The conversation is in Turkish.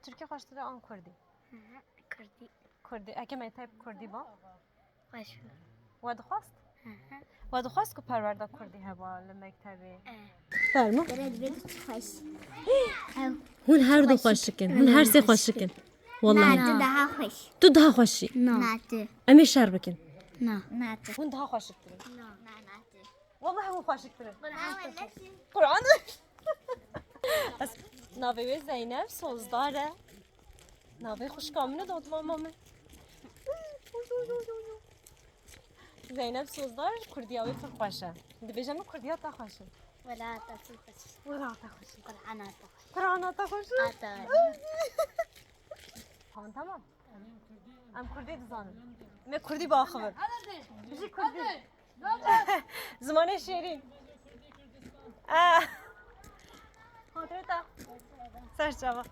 Türkiye hoş dili an Kurdî. Kurdî. Kurdî. Eke me teyp Kurdî ba. Baş. We dixwast? We dixwast ku perwerda Kurdî heba li mektebê. Evet. Fermo. Biraz bir hoş. Hûn her du xweş dikin. Hûn her sê xweş dikin. Wallahi. Natı daha hoş. Tu daha xweşî. Natı. Em ê şer bikin. Natı. Hûn daha xweş dikin. Natı. Wallahi hûn xweş dikin. Natı. Kur'an. Navê wê Zeynep Sozdar e. Navê xwişka min e dod mama min. Zeynep Sozdar Kurdiya wê pir xweş e. Dibêje min Kurdiya te xweş e. ولا تفوز. Wera te xweş e. قرآن Kur'ana te xweş e. أتا. Tamam. Em Kurdî dizanin. Me Kurdî baxivim. Bijî Kurdî. Zimanê şêrîn. Hatire te. Ser çava.